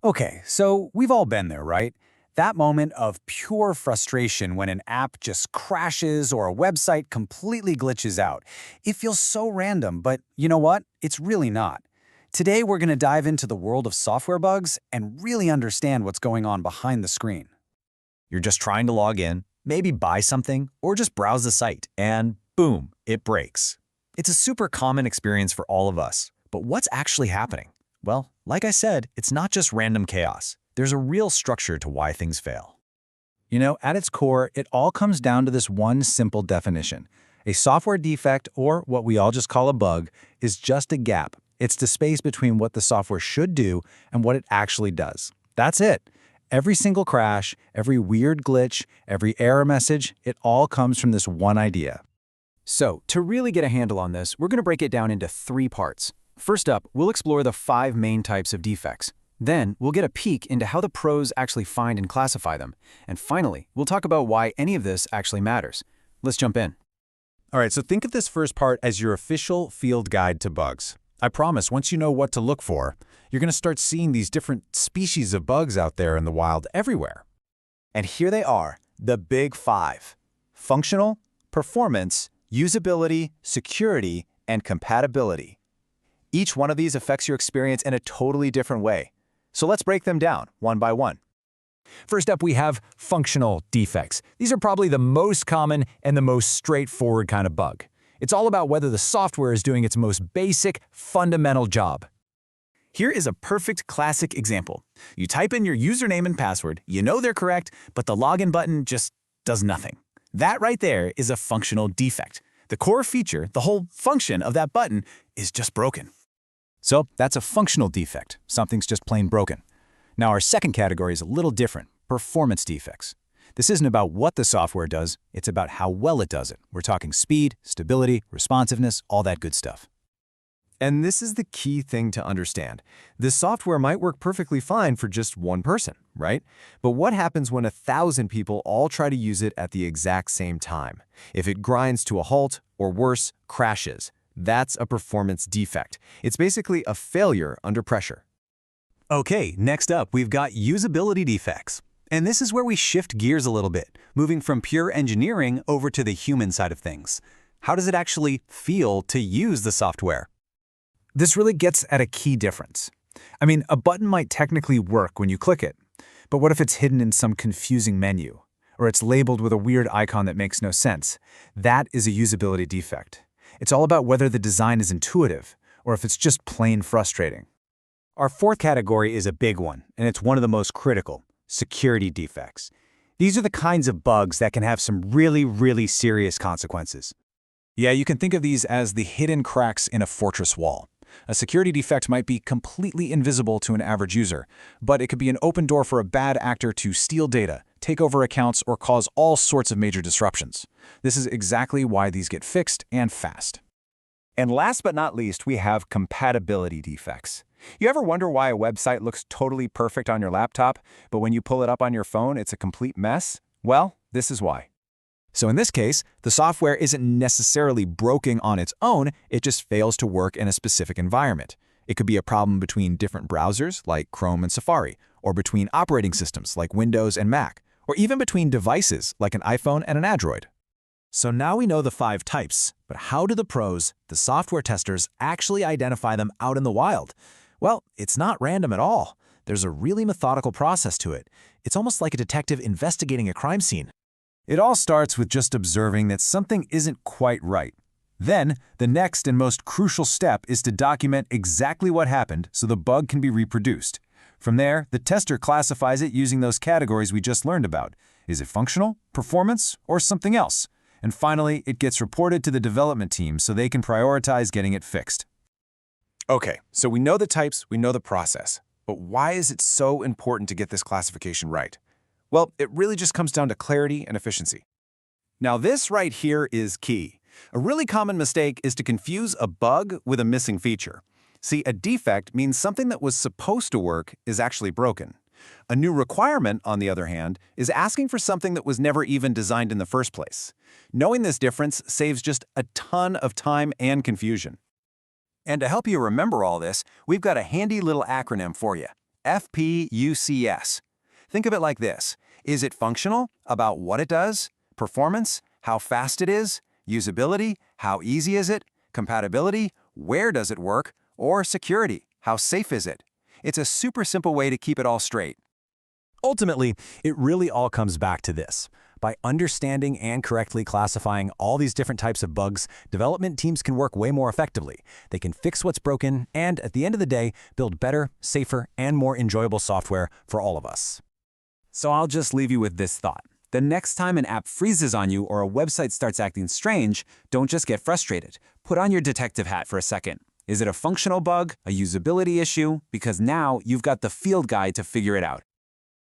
Okay, so we've all been there, right? That moment of pure frustration when an app just crashes or a website completely glitches out. It feels so random, but you know what? It's really not. Today, we're going to dive into the world of software bugs and really understand what's going on behind the screen. You're just trying to log in, maybe buy something, or just browse the site, and boom, it breaks. It's a super common experience for all of us. But what's actually happening? Well, like I said, it's not just random chaos. There's a real structure to why things fail. At its core, it all comes down to this one simple definition. A software defect, or what we all just call a bug, is just a gap. It's the space between what the software should do and what it actually does. That's it. Every single crash, every weird glitch, every error message, it all comes from this one idea. So, to really get a handle on this, we're going to break it down into 3 parts. First up, we'll explore the 5 main types of defects. Then, we'll get a peek into how the pros actually find and classify them. And finally, we'll talk about why any of this actually matters. Let's jump in. All right, so think of this first part as your official field guide to bugs. I promise, once you know what to look for, you're going to start seeing these different species of bugs out there in the wild everywhere. And here they are, the big 5. Functional, performance, usability, security, and compatibility. Each one of these affects your experience in a totally different way. So let's break them down one by one. First up, we have functional defects. These are probably the most common and the most straightforward kind of bug. It's all about whether the software is doing its most basic, fundamental job. Here is a perfect classic example. You type in your username and password, you know they're correct, but the login button just does nothing. That right there is a functional defect. The core feature, the whole function of that button, is just broken. So that's a functional defect. Something's just plain broken. Now our second category is a little different, performance defects. This isn't about what the software does, it's about how well it does it. We're talking speed, stability, responsiveness, all that good stuff. And this is the key thing to understand. The software might work perfectly fine for just one person, right? But what happens when 1,000 people all try to use it at the exact same time? If it grinds to a halt, or worse, crashes, that's a performance defect. It's basically a failure under pressure. Okay, next up, we've got usability defects. And this is where we shift gears a little bit, moving from pure engineering over to the human side of things. How does it actually feel to use the software? This really gets at a key difference. I mean, a button might technically work when you click it, but what if it's hidden in some confusing menu, or it's labeled with a weird icon that makes no sense? That is a usability defect. It's all about whether the design is intuitive, or if it's just plain frustrating. Our fourth category is a big one, and it's one of the most critical: security defects. These are the kinds of bugs that can have some really serious consequences. Yeah, you can think of these as the hidden cracks in a fortress wall. A security defect might be completely invisible to an average user, but it could be an open door for a bad actor to steal data, take over accounts, or cause all sorts of major disruptions. This is exactly why these get fixed and fast. And last but not least, we have compatibility defects. You ever wonder why a website looks totally perfect on your laptop, but when you pull it up on your phone, it's a complete mess? Well, this is why. So in this case, the software isn't necessarily broken on its own, it just fails to work in a specific environment. It could be a problem between different browsers, like Chrome and Safari, or between operating systems, like Windows and Mac, or even between devices, like an iPhone and an Android. So now we know the 5 types, but how do the pros, the software testers, actually identify them out in the wild? Well, it's not random at all. There's a really methodical process to it. It's almost like a detective investigating a crime scene. It all starts with just observing that something isn't quite right. Then, the next and most crucial step is to document exactly what happened so the bug can be reproduced. From there, the tester classifies it using those categories we just learned about. Is it functional, performance, or something else? And finally, it gets reported to the development team so they can prioritize getting it fixed. Okay, so we know the types, we know the process. But why is it so important to get this classification right? Well, it really just comes down to clarity and efficiency. Now this right here is key. A really common mistake is to confuse a bug with a missing feature. See, a defect means something that was supposed to work is actually broken. A new requirement, on the other hand, is asking for something that was never even designed in the first place. Knowing this difference saves just a ton of time and confusion. And to help you remember all this, we've got a handy little acronym for you: FPUCS. Think of it like this. Is it functional? About what it does? Performance? How fast it is? Usability? How easy is it? Compatibility? Where does it work? Or security? How safe is it? It's a super simple way to keep it all straight. Ultimately, it really all comes back to this. By understanding and correctly classifying all these different types of bugs, development teams can work way more effectively. They can fix what's broken and, at the end of the day, build better, safer, and more enjoyable software for all of us. So I'll just leave you with this thought. The next time an app freezes on you or a website starts acting strange, don't just get frustrated. Put on your detective hat for a second. Is it a functional bug, a usability issue? Because now you've got the field guide to figure it out.